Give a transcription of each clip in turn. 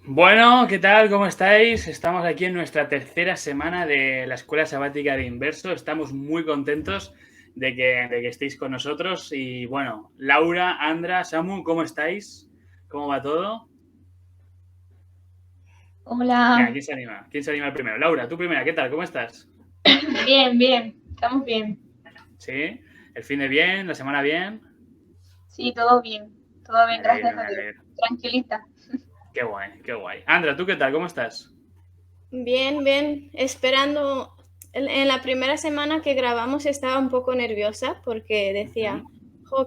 Bueno, ¿qué tal? ¿Cómo estáis? Estamos aquí en nuestra tercera semana de la Escuela Sabática de Inverso. Estamos muy contentos de que estéis con nosotros. Y bueno, Laura, Andra, Samu, ¿cómo estáis? ¿Cómo va todo? Venga, Hola, ¿quién se anima? ¿Quién se anima el primero? Laura, tú primera, ¿qué tal? ¿Cómo estás? bien, bien, estamos bien. ¿Sí? ¿El fin de bien? ¿La semana bien? Sí, todo Me bien, alegro, gracias me a Dios. alegro. Tranquilita. Qué guay, qué guay. Andra, ¿tú qué tal? ¿Cómo estás? Bien, bien, esperando. En la primera semana que grabamos estaba un poco nerviosa porque decía, Ujú. jo,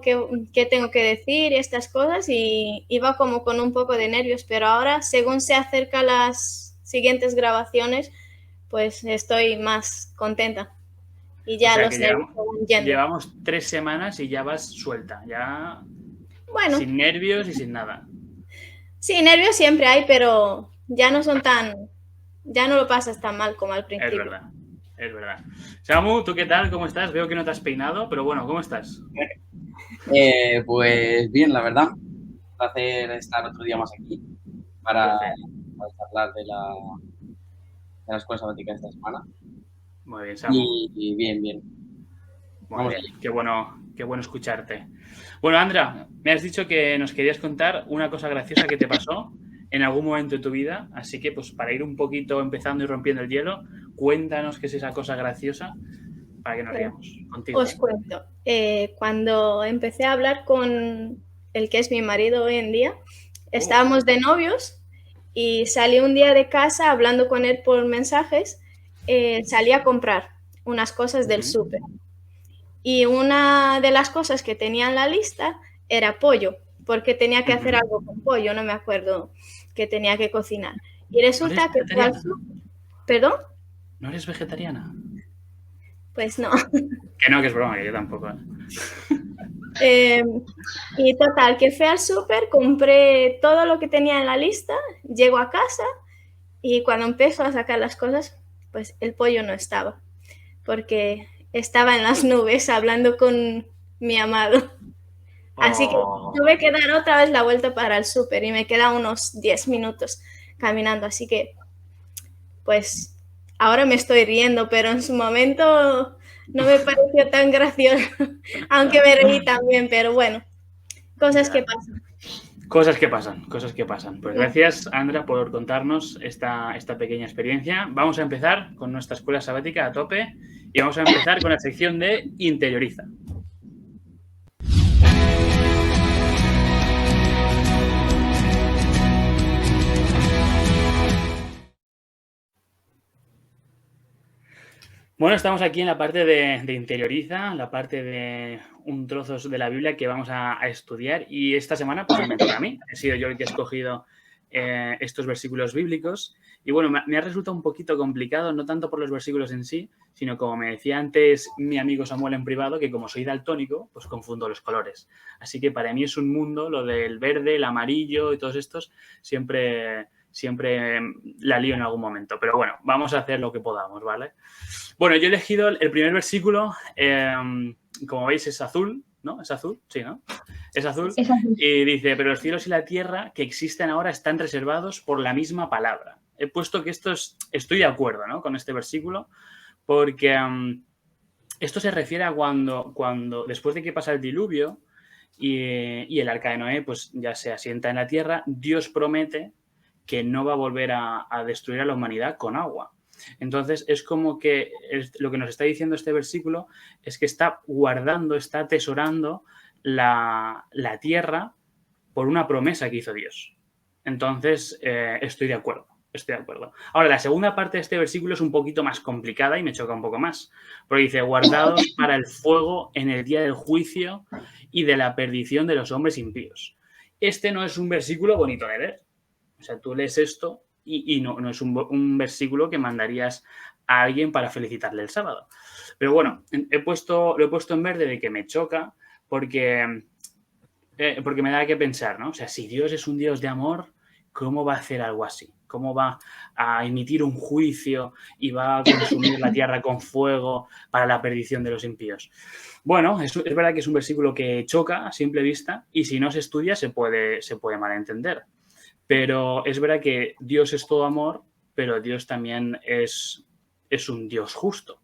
¿qué tengo que decir y estas cosas? Y iba como con un poco de nervios, pero ahora, según se acercan las siguientes grabaciones, pues estoy más contenta y O ya sea que los nervios se van yendo. llevamos 3 semanas y ya vas suelta, ya Bueno, sin nervios y sin nada. sí, nervios siempre hay, pero ya no lo pasas tan mal como al Es principio. verdad, es verdad. Samu, ¿tú qué tal? ¿Cómo estás? Veo que no te has peinado, pero bueno, ¿cómo estás? Pues bien, la verdad. Un placer estar otro día más aquí Un para, placer. para charlar de la escuela sabática de esta semana. Muy bien, Samu. Y bien, bien. Muy Vamos bien, allá. qué bueno escucharte. Bueno, Andra, me has dicho que nos querías contar una cosa graciosa que te pasó en algún momento de tu vida, así que pues para ir un poquito empezando y rompiendo el hielo, cuéntanos qué es esa cosa graciosa para que nos Bueno, riamos contigo. os cuento. Cuando empecé a hablar con el que es mi marido hoy en día, Oh. estábamos de novios y salí un día de casa hablando con él por mensajes. Salí a comprar unas cosas del Ujú. súper y una de las cosas que tenía en la lista era pollo, porque tenía que hacer Ujú. algo con pollo, no me acuerdo que tenía que cocinar. Y ¿No eres resulta que fui al vegetariana? súper, perdón, ¿No eres vegetariana? pues no. Que es broma, que yo tampoco. ¿Eh? Eh, y total, que fui al súper, compré todo lo que tenía en la lista, llego a casa y cuando empiezo a sacar las cosas, pues el pollo no estaba, porque estaba en las nubes hablando con mi amado. Así que tuve Oh. que dar otra vez la vuelta para el súper y me quedan unos 10 minutos caminando, así que pues ahora me estoy riendo, pero en su momento no me pareció tan gracioso, aunque me reí también, pero bueno, cosas que Ya. pasan. Cosas que pasan, cosas que pasan. Pues gracias, Andra, por contarnos esta pequeña experiencia. Vamos a empezar con nuestra escuela sabática a tope y vamos a empezar con la sección de Interioriza. Bueno, estamos aquí en la parte de Interioriza, la parte de un trozo de la Biblia que vamos a estudiar y esta semana pues me toca a mí. He sido yo el que he escogido estos versículos bíblicos y bueno, me ha resultado un poquito complicado, no tanto por los versículos en sí, sino como me decía antes mi amigo Samuel en privado, que como soy daltónico, pues confundo los colores. Así que para mí es un mundo, lo del verde, el amarillo y todos estos, siempre la lío en algún momento. Pero bueno, vamos a hacer lo que podamos, ¿vale? Bueno, yo he elegido el primer versículo, como veis es azul, ¿no? ¿Es azul? Sí, ¿no? Es azul. Es así. Y dice, pero los cielos y la tierra que existen ahora están reservados por la misma palabra. He puesto que estoy de acuerdo, ¿no? Con este versículo, porque esto se refiere a cuando después de que pasa el diluvio y el arca de Noé, pues ya se asienta en la tierra, Dios promete que no va a volver a destruir a la humanidad con agua. Entonces, es como que lo que nos está diciendo este versículo es que está guardando, está atesorando la tierra por una promesa que hizo Dios. Entonces, estoy de acuerdo. Estoy de acuerdo. Ahora, la segunda parte de este versículo es un poquito más complicada y me choca un poco más. Porque dice, guardados para el fuego en el día del juicio y de la perdición de los hombres impíos. Este no es un versículo bonito de ver. O sea, tú lees esto y no es un versículo que mandarías a alguien para felicitarle el sábado. Pero bueno, lo he puesto en verde de que me choca porque me da que pensar, ¿no? O sea, si Dios es un Dios de amor, ¿cómo va a hacer algo así? ¿Cómo va a emitir un juicio y va a consumir la tierra con fuego para la perdición de los impíos? Bueno, es verdad que es un versículo que choca a simple vista y si no se estudia se puede malentender. Pero es verdad que Dios es todo amor, pero Dios también es un Dios justo.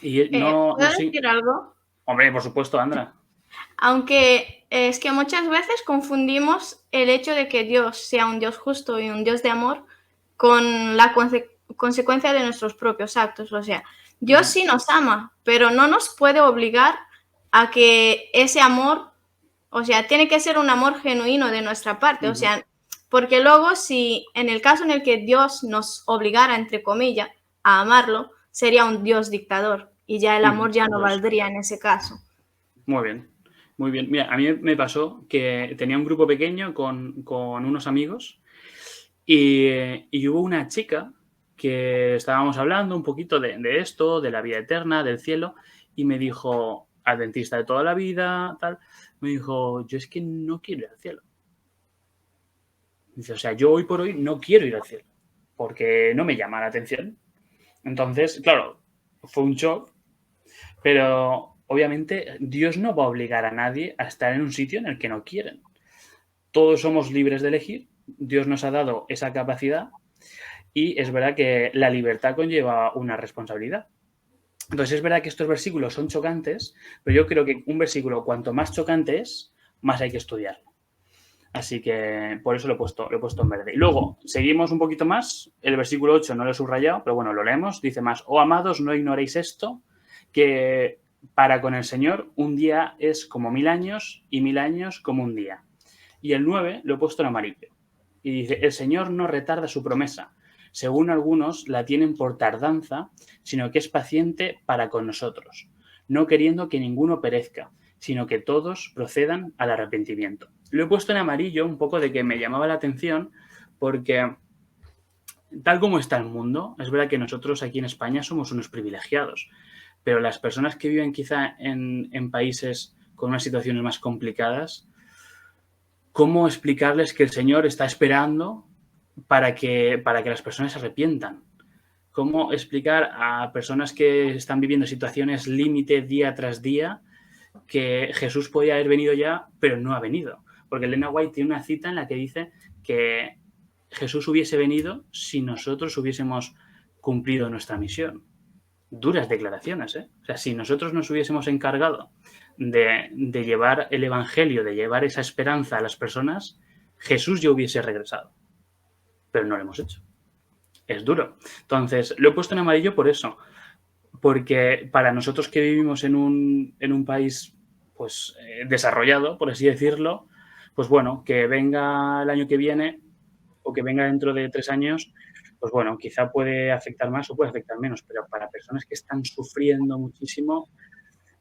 Y no ¿Puedo sé... decir algo? Hombre, por supuesto, Andra. Aunque es que muchas veces confundimos el hecho de que Dios sea un Dios justo y un Dios de amor con la consecuencia de nuestros propios actos. O sea, Dios sí nos ama, pero no nos puede obligar a que ese amor, o sea, tiene que ser un amor genuino de nuestra parte. O sea, porque luego si en el caso en el que Dios nos obligara, entre comillas, a amarlo, sería un Dios dictador y ya el amor ya no Pues, valdría en ese caso. muy bien, muy bien. Mira, a mí me pasó que tenía un grupo pequeño con unos amigos y hubo una chica que estábamos hablando un poquito de esto, de la vida eterna, del cielo, y me dijo, adventista de toda la vida, tal, me dijo, yo es que no quiero ir al cielo. Dice, o sea, yo hoy por hoy no quiero ir al cielo, porque no me llama la atención. Entonces, claro, fue un shock, pero obviamente Dios no va a obligar a nadie a estar en un sitio en el que no quieren. Todos somos libres de elegir, Dios nos ha dado esa capacidad y es verdad que la libertad conlleva una responsabilidad. Entonces es verdad que estos versículos son chocantes, pero yo creo que un versículo cuanto más chocante es, más hay que estudiarlo. Así que por eso lo he puesto en verde. Y luego, seguimos un poquito más. El versículo 8 no lo he subrayado, pero bueno, lo leemos. Dice más, oh amados, no ignoréis esto, que para con el Señor un día es como 1000 años y 1000 años como un día. Y el 9 lo he puesto en amarillo. Y dice, el Señor no retarda su promesa, según algunos la tienen por tardanza, sino que es paciente para con nosotros, no queriendo que ninguno perezca, sino que todos procedan al arrepentimiento. Lo he puesto en amarillo un poco de que me llamaba la atención porque tal como está el mundo, es verdad que nosotros aquí en España somos unos privilegiados, pero las personas que viven quizá en países con unas situaciones más complicadas, ¿cómo explicarles que el Señor está esperando para que las personas se arrepientan? ¿Cómo explicar a personas que están viviendo situaciones límite día tras día que Jesús podía haber venido ya, pero no ha venido? Porque Elena White tiene una cita en la que dice que Jesús hubiese venido si nosotros hubiésemos cumplido nuestra misión. Duras declaraciones, ¿eh? O sea, si nosotros nos hubiésemos encargado de llevar el evangelio, de llevar esa esperanza a las personas, Jesús ya hubiese regresado. Pero no lo hemos hecho. Es duro. Entonces, lo he puesto en amarillo por eso. Porque para nosotros que vivimos en un país pues desarrollado, por así decirlo, pues bueno, que venga el año que viene o que venga dentro de 3 años, pues bueno, quizá puede afectar más o puede afectar menos, pero para personas que están sufriendo muchísimo,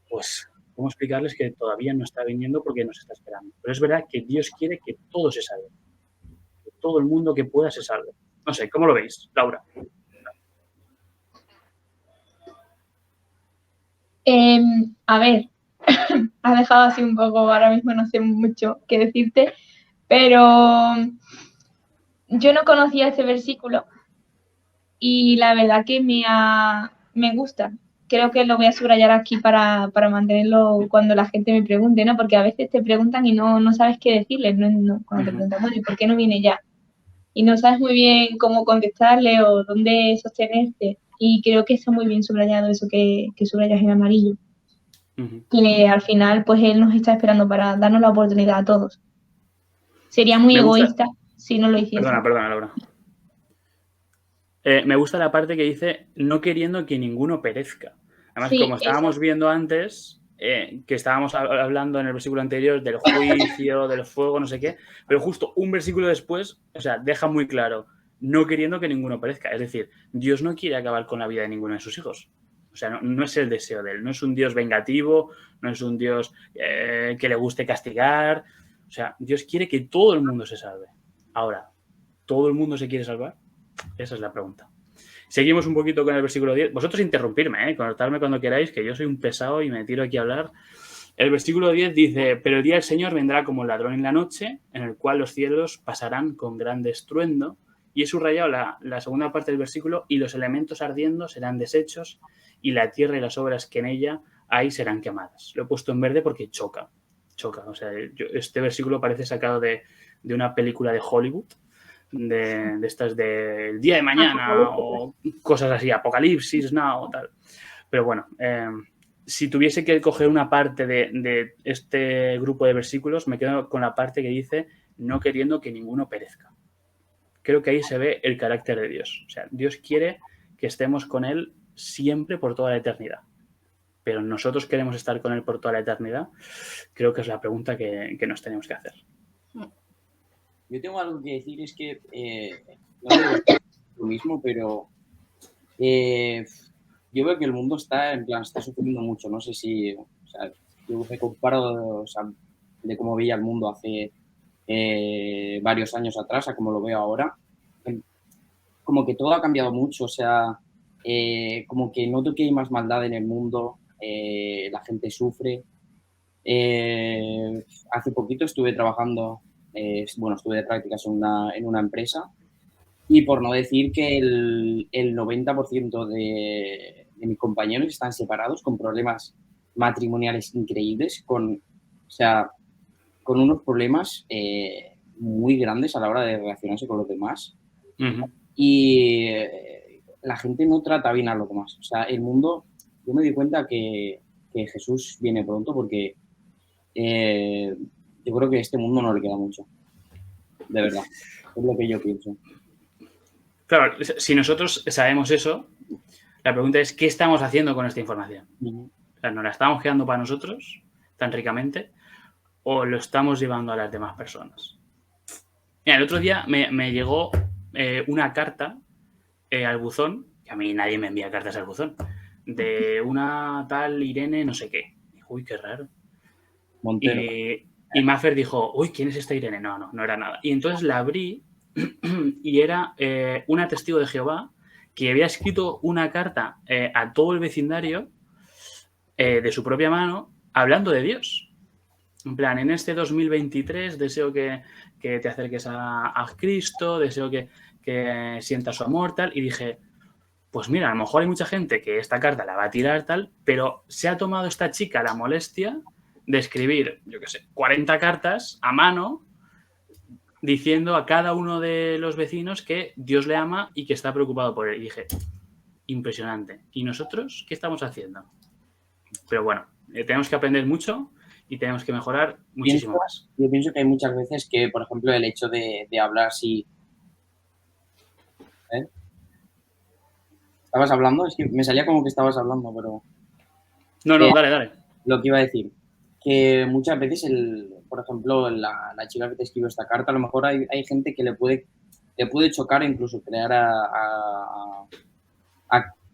pues cómo explicarles que todavía no está viniendo porque nos está esperando. Pero es verdad que Dios quiere que todo se salve, que todo el mundo que pueda se salve. No sé, ¿cómo lo veis, Laura? A ver, has dejado así un poco, ahora mismo no sé mucho qué decirte, pero yo no conocía este versículo y la verdad que me gusta. Creo que lo voy a subrayar aquí para mantenerlo cuando la gente me pregunte, ¿no? Porque a veces te preguntan y no sabes qué decirles, ¿no? Cuando te preguntan, bueno, ¿y por qué no viene ya? Y no sabes muy bien cómo contestarle o dónde sostenerte. Y creo que está muy bien subrayado eso que subrayas en amarillo. Que al final, pues él nos está esperando para darnos la oportunidad a todos. Sería muy egoísta si no lo hiciese. Perdona, Laura. Me gusta la parte que dice no queriendo que ninguno perezca. Además, sí, como estábamos viendo antes, que estábamos hablando en el versículo anterior del juicio, del fuego, no sé qué, pero justo un versículo después, o sea, deja muy claro, no queriendo que ninguno perezca. Es decir, Dios no quiere acabar con la vida de ninguno de sus hijos. O sea, no es el deseo de él. No es un Dios vengativo, no es un Dios que le guste castigar. O sea, Dios quiere que todo el mundo se salve. Ahora, ¿todo el mundo se quiere salvar? Esa es la pregunta. Seguimos un poquito con el versículo 10. Vosotros interrumpirme, cortarme cuando queráis, que yo soy un pesado y me tiro aquí a hablar. El versículo 10 dice, pero el día del Señor vendrá como ladrón en la noche, en el cual los cielos pasarán con gran estruendo. Y he subrayado la segunda parte del versículo, y los elementos ardiendo serán deshechos, y la tierra y las obras que en ella hay serán quemadas. Lo he puesto en verde porque choca. O sea, este versículo parece sacado de una película de Hollywood. de estas del día de mañana o cosas así, Apocalipsis Now o tal. Pero bueno, si tuviese que coger una parte de este grupo de versículos, me quedo con la parte que dice no queriendo que ninguno perezca. Creo que ahí se ve el carácter de Dios. O sea, Dios quiere que estemos con Él siempre por toda la eternidad. Pero nosotros queremos estar con Él por toda la eternidad. Creo que es la pregunta que nos tenemos que hacer. Yo tengo algo que decir, es que no digo lo mismo, pero yo veo que el mundo está sufriendo mucho. No sé si, o sea, yo me comparo, o sea, de cómo veía el mundo hace varios años atrás a cómo lo veo ahora. Como que todo ha cambiado mucho, o sea, como que noto que hay más maldad en el mundo, la gente sufre. Hace poquito estuve trabajando, estuve de prácticas en una empresa, y por no decir que el 90% de mis compañeros están separados con problemas matrimoniales increíbles, con unos problemas muy grandes a la hora de relacionarse con los demás. Uh-huh. Y la gente no trata bien a los demás. O sea, el mundo, yo me di cuenta que Jesús viene pronto, porque yo creo que a este mundo no le queda mucho. De verdad. Es lo que yo pienso. Claro, si nosotros sabemos eso, la pregunta es ¿qué estamos haciendo con esta información? Uh-huh. O sea, ¿nos la estamos quedando para nosotros tan ricamente o lo estamos llevando a las demás personas? Mira, el otro día me llegó una carta al buzón, que a mí nadie me envía cartas al buzón, de una tal Irene no sé qué. Uy, qué raro. Montero. Y Maffer dijo, uy, ¿quién es esta Irene? No era nada. Y entonces la abrí y era una testigo de Jehová que había escrito una carta a todo el vecindario de su propia mano hablando de Dios. En plan, en este 2023 deseo que te acerques a Cristo, deseo que sientas su amor, tal. Y dije, pues mira, a lo mejor hay mucha gente que esta carta la va a tirar, tal, pero se ha tomado esta chica la molestia de escribir, yo qué sé, 40 cartas a mano diciendo a cada uno de los vecinos que Dios le ama y que está preocupado por él. Y dije, impresionante. ¿Y nosotros qué estamos haciendo? Pero bueno, tenemos que aprender mucho y tenemos que mejorar muchísimo más. Yo pienso que hay muchas veces que, por ejemplo, el hecho de hablar así... ¿Estabas hablando? Es que me salía como que estabas hablando, pero... No, dale. Lo que iba a decir, que muchas veces, por ejemplo, la chica que te escribió esta carta, a lo mejor hay gente que le puede chocar e incluso crear a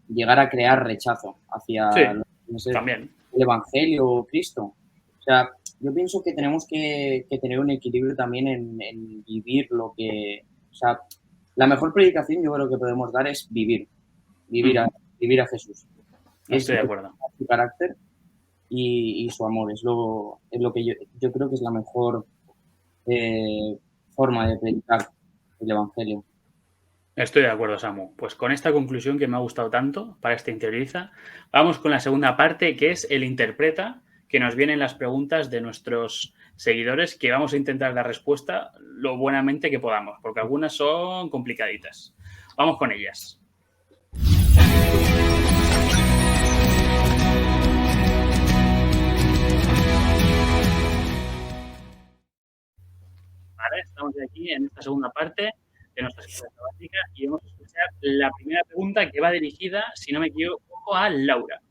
llegar a crear rechazo hacia también el Evangelio o Cristo. O sea, yo pienso que tenemos que tener un equilibrio también en vivir lo que... O sea, la mejor predicación yo creo que podemos dar es vivir a Jesús. Estoy de acuerdo. Su carácter y su amor. Es lo que yo creo que es la mejor forma de predicar el Evangelio. Estoy de acuerdo, Samu. Pues con esta conclusión que me ha gustado tanto para este Interioriza, vamos con la segunda parte, que es el Interpreta, que nos vienen las preguntas de nuestros seguidores, que vamos a intentar dar respuesta lo buenamente que podamos, porque algunas son complicaditas. Vamos con ellas. Vale, estamos aquí en esta segunda parte de nuestra escuela sabática y vamos a escuchar la primera pregunta, que va dirigida, si no me equivoco, a Laura.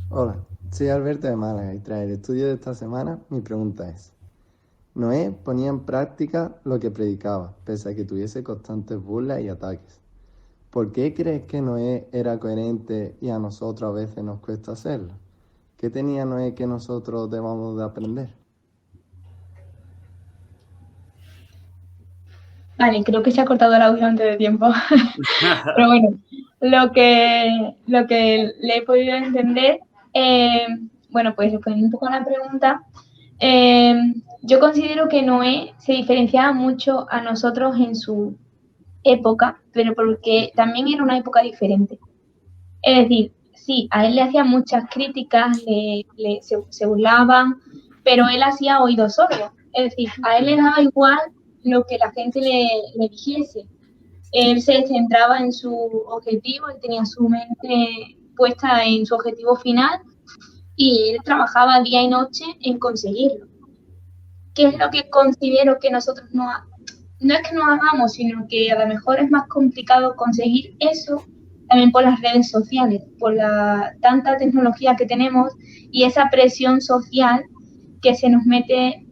Hola, soy Alberto de Málaga y tras el estudio de esta semana mi pregunta es: Noé ponía en práctica lo que predicaba, pese a que tuviese constantes burlas y ataques. ¿Por qué crees que Noé era coherente y a nosotros a veces nos cuesta hacerlo? ¿Qué tenía Noé que nosotros debamos de aprender? Vale, creo que se ha cortado el audio antes de tiempo. Pero bueno, lo que le he podido entender, bueno, pues respondiendo un poco a la pregunta, yo considero que Noé se diferenciaba mucho a nosotros en su época, pero porque también era una época diferente. Es decir, sí, a él le hacían muchas críticas, se burlaban, pero él hacía oídos sordos. Es decir, a él le daba igual lo que la gente le dijese. Él se centraba en su objetivo, él tenía su mente puesta en su objetivo final y él trabajaba día y noche en conseguirlo. ¿Qué es lo que considero que nosotros no es que no hagamos, sino que a lo mejor es más complicado conseguir eso también por las redes sociales, por la tanta tecnología que tenemos y esa presión social que se nos mete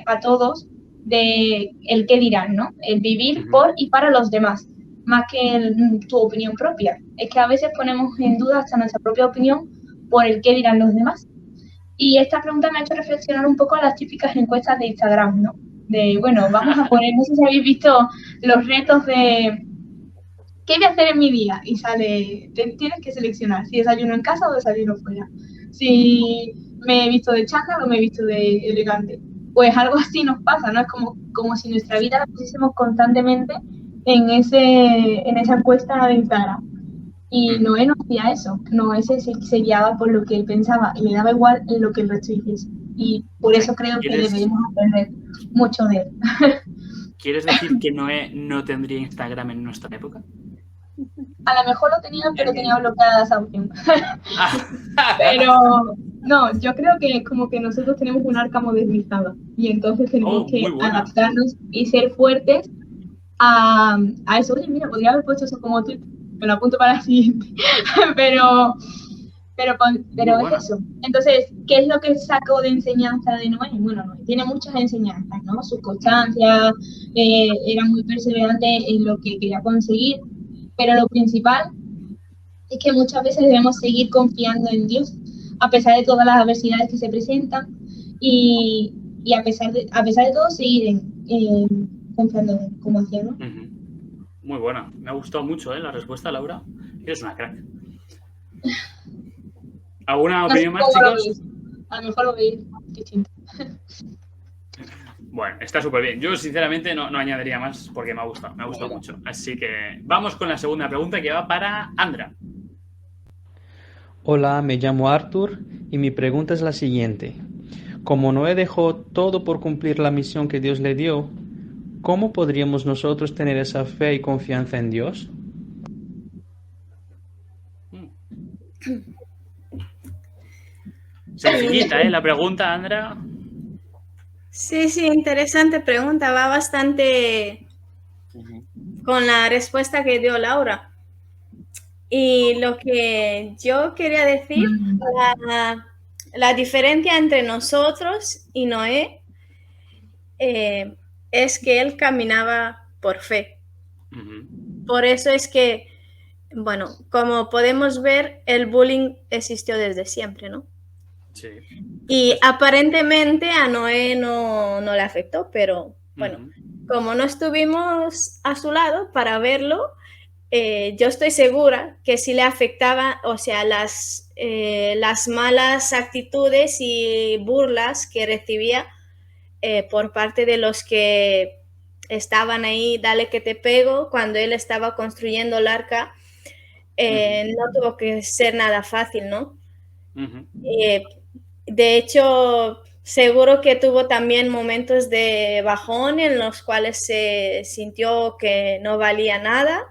a todos de el qué dirán, ¿no? El vivir por y para los demás, más que tu opinión propia. Es que a veces ponemos en duda hasta nuestra propia opinión por el qué dirán los demás. Y esta pregunta me ha hecho reflexionar un poco a las típicas encuestas de Instagram, ¿no? De, bueno, vamos a poner, no sé si habéis visto los retos de ¿qué voy a hacer en mi día? Y sale, tienes que seleccionar si desayuno en casa o desayuno fuera. Si me he visto de chándal o me he visto de elegante. Pues algo así nos pasa, ¿no? Es como si nuestra vida la pusiésemos constantemente en esa encuesta de Instagram. Y Noé no hacía eso. Noé se guiaba por lo que él pensaba y le daba igual en lo que el resto hiciese. Y por eso creo que deberíamos aprender mucho de él. ¿Quieres decir que Noé no tendría Instagram en nuestra época? A lo mejor lo tenía, pero tenía bloqueada esa opción. Pero no, yo creo que es como que nosotros tenemos un arca modernizada y entonces tenemos que adaptarnos y ser fuertes a eso. Oye, mira, podría haber puesto eso como tweet, me lo apunto para el siguiente. pero es eso. Entonces, ¿qué es lo que saco de enseñanza de Noé? Bueno, Noé tiene muchas enseñanzas, ¿no? Su constancia, era muy perseverante en lo que quería conseguir, pero lo principal es que muchas veces debemos seguir confiando en Dios, a pesar de todas las adversidades que se presentan y a pesar de todo seguir confiando en cómo hacía, ¿no? Muy buena, me ha gustado mucho la respuesta, Laura. Eres una crack. ¿Alguna opinión más, chicos? A lo mejor lo veis distinto. Bueno, está súper bien. Yo, sinceramente, no añadiría más porque me ha gustado mucho. Así que vamos con la segunda pregunta que va para Andra. Hola, me llamo Arthur y mi pregunta es la siguiente. Como Noé dejó todo por cumplir la misión que Dios le dio, ¿cómo podríamos nosotros tener esa fe y confianza en Dios? Sencillita, la pregunta, Andra. Sí, interesante pregunta. Va bastante con la respuesta que dio Laura. Y lo que yo quería decir, la diferencia entre nosotros y Noé es que él caminaba por fe. Por eso es que, bueno, como podemos ver, el bullying existió desde siempre, ¿no? Sí. Y aparentemente a Noé no le afectó, pero bueno, como no estuvimos a su lado para verlo, yo estoy segura que sí le afectaba, o sea, las malas actitudes y burlas que recibía por parte de los que estaban ahí, dale que te pego, cuando él estaba construyendo el arca, no tuvo que ser nada fácil, ¿no? De hecho, seguro que tuvo también momentos de bajón en los cuales se sintió que no valía nada,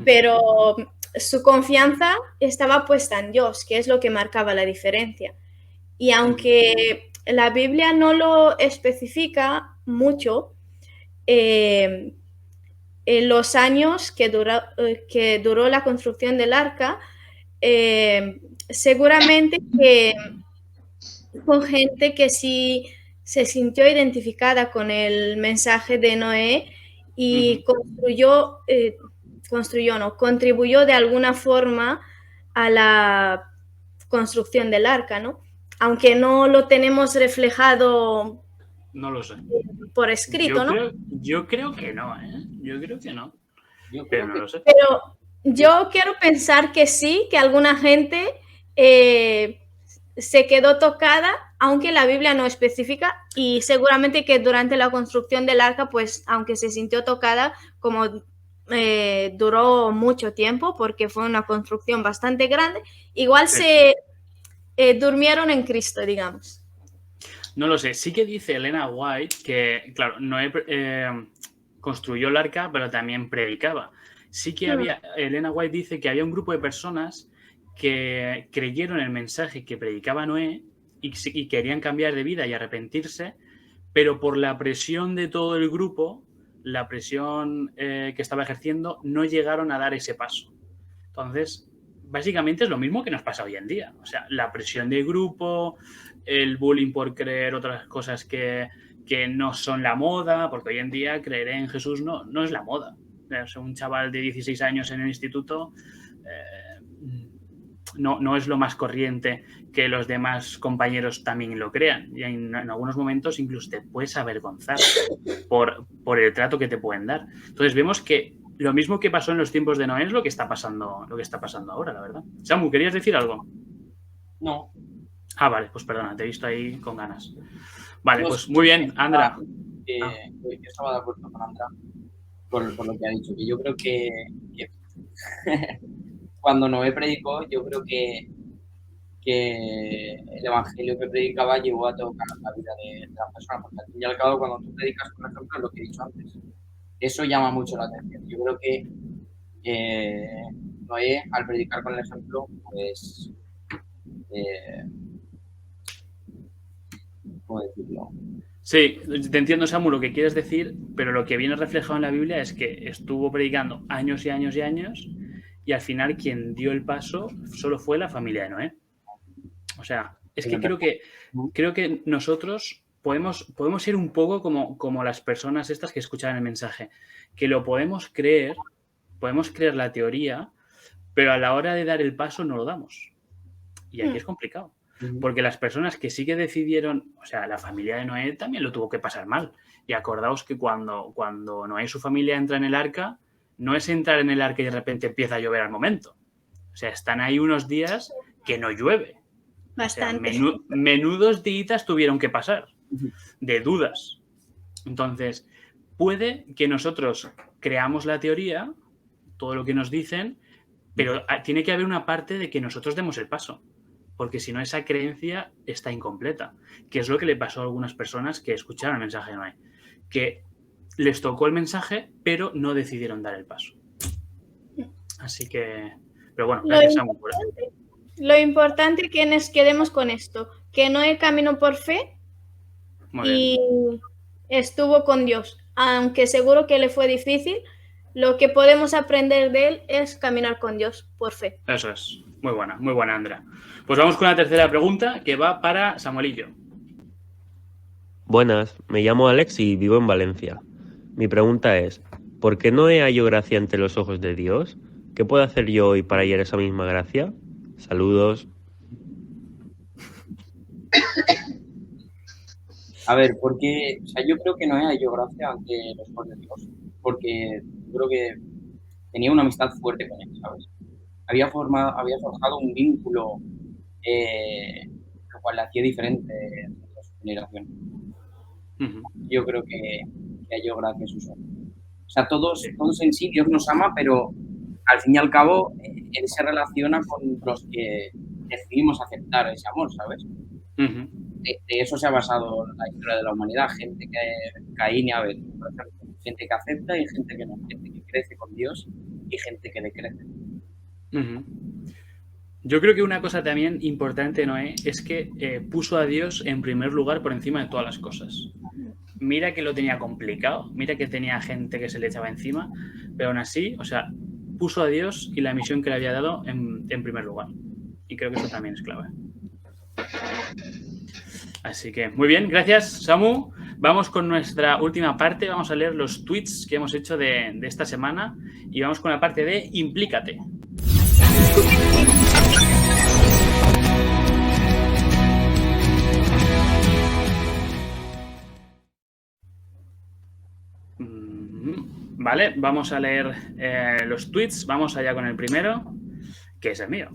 pero su confianza estaba puesta en Dios, que es lo que marcaba la diferencia. Y aunque la Biblia no lo especifica mucho, en los años que duró la construcción del arca, seguramente que con gente que sí se sintió identificada con el mensaje de Noé y contribuyó de alguna forma a la construcción del arca, ¿no? Aunque no lo tenemos reflejado, no lo sé, por escrito, yo creo que no, yo creo que no, pero no lo sé. Pero yo quiero pensar que sí, que alguna gente se quedó tocada, aunque la Biblia no especifica, y seguramente que durante la construcción del arca, pues aunque se sintió tocada, como duró mucho tiempo, porque fue una construcción bastante grande, igual se durmieron en Cristo, digamos. No lo sé. Sí que dice Elena White que, claro, Noé construyó el arca, pero también predicaba. Sí que había, Elena White dice que había un grupo de personas que creyeron el mensaje que predicaba Noé y querían cambiar de vida y arrepentirse, pero por la presión de todo el grupo, la presión que estaba ejerciendo, no llegaron a dar ese paso. Entonces, básicamente es lo mismo que nos pasa hoy en día. O sea, la presión del grupo, el bullying por creer otras cosas que no son la moda, porque hoy en día creer en Jesús no es la moda. O sea, un chaval de 16 años en el instituto no es lo más corriente que los demás compañeros también lo crean. Y en algunos momentos incluso te puedes avergonzar por el trato que te pueden dar. Entonces vemos que lo mismo que pasó en los tiempos de Noé es lo que está pasando ahora, la verdad. Samu, ¿querías decir algo? No. Ah, vale, pues perdona, te he visto ahí con ganas. Vale, pues muy bien, Andra. Yo estaba de acuerdo con Andra por lo que ha dicho, que yo creo que cuando Noé predicó, yo creo que el evangelio que predicaba llegó a tocar la vida de las personas, porque al fin y al cabo, cuando tú predicas, por ejemplo, es lo que he dicho antes, eso llama mucho la atención. Yo creo que Noé, al predicar con el ejemplo, pues, ¿cómo decirlo? Sí, te entiendo, Samu, lo que quieres decir, pero lo que viene reflejado en la Biblia es que estuvo predicando años y años y años y al final quien dio el paso solo fue la familia de Noé. O sea, es que creo que nosotros podemos ser un poco como las personas estas que escuchan el mensaje, que lo podemos creer la teoría, pero a la hora de dar el paso no lo damos. Y aquí es complicado. Porque las personas que sí que decidieron, o sea, la familia de Noé también lo tuvo que pasar mal. Y acordaos que cuando Noé y su familia entra en el arca, no es entrar en el arca y de repente empieza a llover al momento. O sea, están ahí unos días que no llueve. Bastante. O sea, menudos días tuvieron que pasar de dudas. Entonces, puede que nosotros creamos la teoría, todo lo que nos dicen, pero tiene que haber una parte de que nosotros demos el paso. Porque si no, esa creencia está incompleta. Que es lo que le pasó a algunas personas que escucharon el mensaje de Noé. Que les tocó el mensaje, pero no decidieron dar el paso. Así que... Pero bueno, gracias, Samu. Lo importante que nos quedemos con esto. Que Noé caminó por fe y estuvo con Dios. Aunque seguro que le fue difícil, lo que podemos aprender de él es caminar con Dios por fe. Eso es. Muy buena, Andra. Pues vamos con la tercera pregunta, que va para Samuelillo. Buenas, me llamo Alex y vivo en Valencia. Mi pregunta es, ¿por qué no he hallado gracia ante los ojos de Dios? ¿Qué puedo hacer yo hoy para hallar esa misma gracia? Saludos. A ver, porque, o sea, yo creo que no he hallado gracia ante los ojos de Dios, porque creo que tenía una amistad fuerte con él, ¿sabes? Había forjado un vínculo lo cual la hacía diferente de su generación. Yo creo que halló gracia a sus ojos. O sea, todos en sí, Dios nos ama, pero al fin y al cabo, Él se relaciona con los que decidimos aceptar ese amor, ¿sabes? De eso se ha basado la historia de la humanidad. Gente que Caín y Abel, por ejemplo. Gente que acepta y gente que no. Gente que crece con Dios y gente que le crece. Yo creo que una cosa también importante, Noé, es que puso a Dios en primer lugar por encima de todas las cosas. Mira que lo tenía complicado, mira que tenía gente que se le echaba encima, pero aún así, o sea, puso a Dios y la misión que le había dado en primer lugar. Y creo que eso también es clave. Así que, muy bien, gracias, Samu. Vamos con nuestra última parte, vamos a leer los tweets que hemos hecho de esta semana y vamos con la parte de Implícate. Vale, vamos a leer los tweets. Vamos allá con el primero, que es el mío.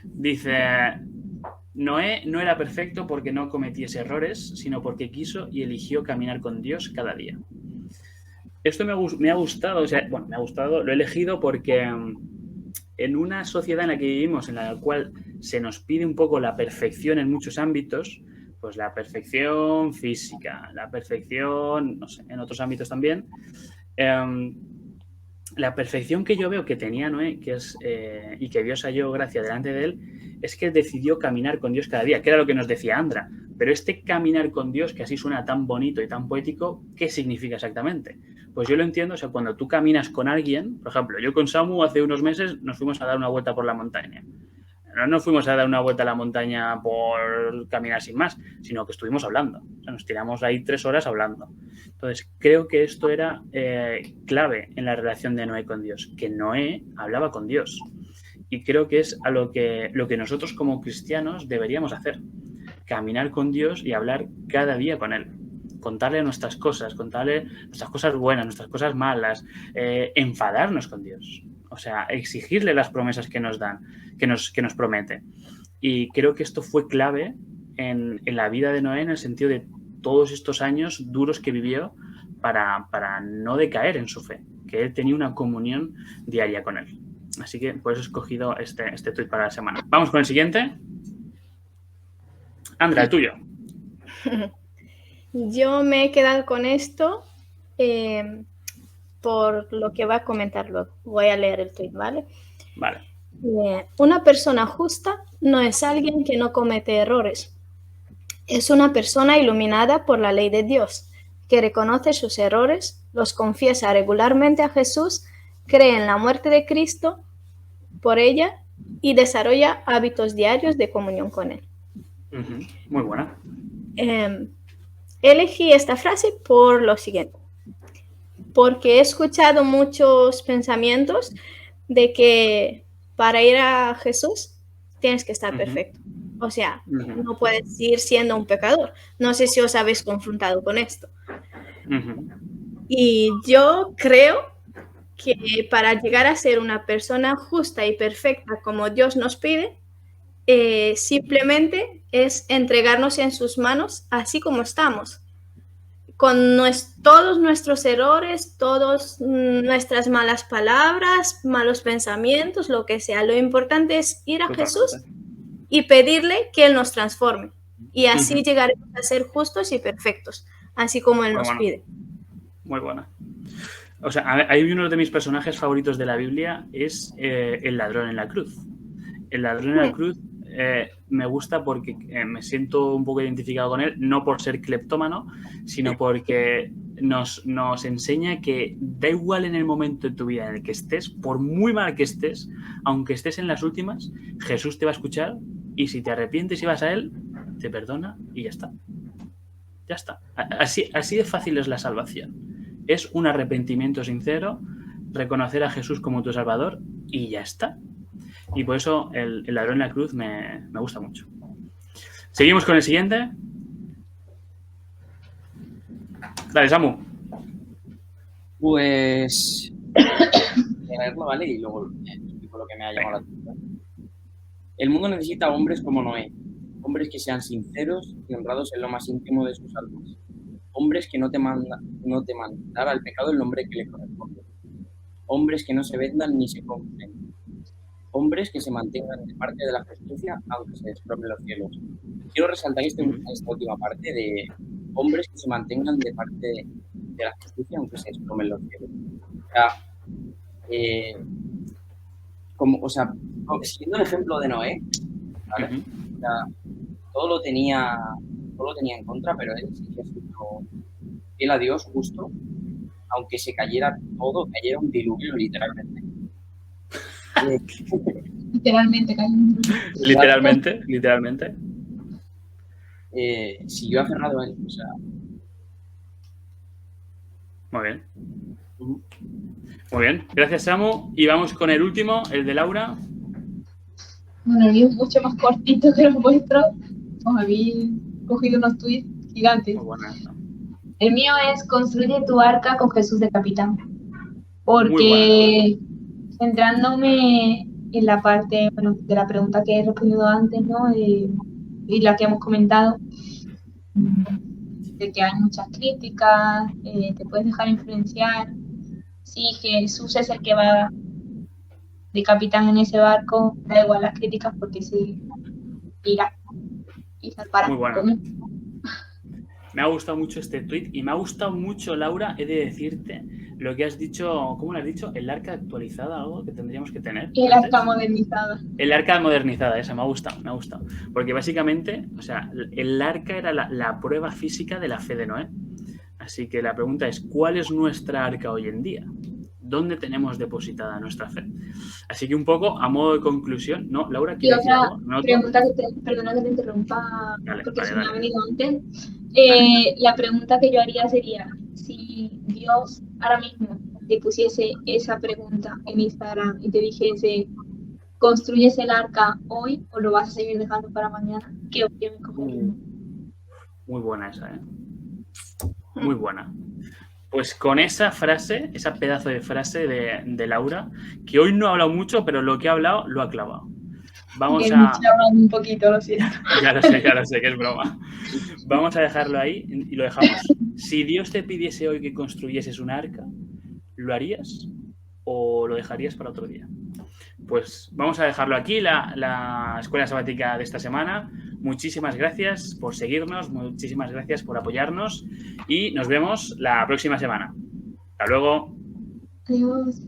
Dice: Noé no era perfecto porque no cometiese errores, sino porque quiso y eligió caminar con Dios cada día. Esto me ha gustado, o sea, bueno, me ha gustado, lo he elegido porque en una sociedad en la que vivimos, en la cual se nos pide un poco la perfección en muchos ámbitos, pues la perfección física, la perfección, no sé, en otros ámbitos también. La perfección que yo veo que tenía Noé, que es, y que Dios halló gracia delante de él, es que decidió caminar con Dios cada día, que era lo que nos decía Andra. Pero este caminar con Dios, que así suena tan bonito y tan poético, ¿qué significa exactamente? Pues yo lo entiendo, o sea, cuando tú caminas con alguien, por ejemplo, yo con Samu hace unos meses nos fuimos a dar una vuelta por la montaña. No nos fuimos a dar una vuelta a la montaña por caminar sin más, sino que estuvimos hablando. O sea, nos tiramos ahí 3 horas hablando. Entonces, creo que esto era clave en la relación de Noé con Dios, que Noé hablaba con Dios. Y creo que es a lo que nosotros como cristianos deberíamos hacer. Caminar con Dios y hablar cada día con Él. Contarle nuestras cosas buenas, nuestras cosas malas, enfadarnos con Dios. O sea, exigirle las promesas que nos dan, que nos promete. Y creo que esto fue clave en la vida de Noé en el sentido de todos estos años duros que vivió para no decaer en su fe, que él tenía una comunión diaria con él. Así que por eso he escogido este tuit para la semana. Vamos con el siguiente. Andra, el tuyo. Yo me he quedado con esto por lo que va a comentar luego. Voy a leer el tuit, ¿vale? Vale. Una persona justa no es alguien que no comete errores. Es una persona iluminada por la ley de Dios, que reconoce sus errores, los confiesa regularmente a Jesús, cree en la muerte de Cristo por ella y desarrolla hábitos diarios de comunión con Él. Muy buena. Elegí esta frase por lo siguiente, porque he escuchado muchos pensamientos de que para ir a Jesús tienes que estar perfecto. O sea, no puedes ir siendo un pecador. No sé si os habéis confrontado con esto. Y yo creo que para llegar a ser una persona justa y perfecta como Dios nos pide, simplemente es entregarnos en sus manos así como estamos. Con todos nuestros errores, todas nuestras malas palabras, malos pensamientos, lo que sea. Lo importante es ir a Jesús y pedirle que Él nos transforme. Y así llegaremos a ser justos y perfectos, así como Él nos pide. Muy buena. O sea, hay uno de mis personajes favoritos de la Biblia, es el ladrón en la cruz. El ladrón en la cruz me gusta porque me siento un poco identificado con él, no por ser cleptómano, sino porque nos enseña que da igual en el momento de tu vida en el que estés, por muy mal que estés, aunque estés en las últimas, Jesús te va a escuchar y si te arrepientes y vas a Él, te perdona y ya está. Ya está. Así de fácil es la salvación. Es un arrepentimiento sincero, reconocer a Jesús como tu Salvador y ya está. Y por eso el ladrón en la cruz me gusta mucho. Seguimos con el siguiente. Dale, Samu. Pues voy a leerlo, ¿vale? Y luego explico lo que me ha llamado la atención. El mundo necesita hombres como Noé, hombres que sean sinceros y honrados en lo más íntimo de sus almas, hombres que no teman dar al pecado el nombre que le corresponde, hombres que no se vendan ni se compren, hombres que se mantengan de parte de la justicia aunque se desplomen los cielos. Quiero resaltar esta última parte de hombres que se mantengan de parte de la justicia aunque se desplomen los cielos. O sea, siguiendo el ejemplo de Noé, ¿vale? O sea, todo lo tenía en contra, pero él seguía siendo fiel a Dios, justo, aunque se cayera todo, cayera un diluvio, literalmente. Literalmente cayó un diluvio. Literalmente. Siguió aferrado a él, o sea. Muy bien. Muy bien. Gracias, Samu. Y vamos con el último, el de Laura. Bueno, el mío es mucho más cortito que los vuestros. Os habéis cogido unos tweets gigantes. Muy buena. El mío es construye tu arca con Jesús de capitán. Porque centrándome en la parte de la pregunta que he respondido antes, ¿no? Y la que hemos comentado, de que hay muchas críticas, te puedes dejar influenciar. Si Jesús es el que va de capitán en ese barco, da igual las críticas porque se irá y zarpará. Muy buena. Me ha gustado mucho este tweet y me ha gustado mucho, Laura, he de decirte lo que has dicho, ¿cómo lo has dicho? El arca actualizada, algo que tendríamos que tener. El arca modernizada. El arca modernizada, esa me ha gustado, me ha gustado. Porque básicamente, o sea, el arca era la prueba física de la fe de Noé. Así que la pregunta es, ¿cuál es nuestra arca hoy en día? ¿Dónde tenemos depositada nuestra fe? Así que un poco, a modo de conclusión, ¿no? Laura, Y ¿quieres decir otra algo? ¿No? pregunta perdona que te interrumpa, Dale, porque dale, se me dale. ha venido antes. La pregunta que yo haría sería, si Dios ahora mismo te pusiese esa pregunta en Instagram y te dijese, ¿construyes el arca hoy o lo vas a seguir dejando para mañana? ¿Qué opción escogerías? Muy buena esa, ¿eh? Muy buena. Pues con esa frase, esa pedazo de frase de Laura, que hoy no ha hablado mucho, pero lo que ha hablado lo ha clavado. Vamos a... un poquito, lo siento. Ya lo sé, que es broma. Vamos a dejarlo ahí y lo dejamos. Si Dios te pidiese hoy que construyeses un arca, ¿lo harías o lo dejarías para otro día? Pues vamos a dejarlo aquí, la escuela sabática de esta semana. Muchísimas gracias por seguirnos, muchísimas gracias por apoyarnos y nos vemos la próxima semana. Hasta luego. Adiós.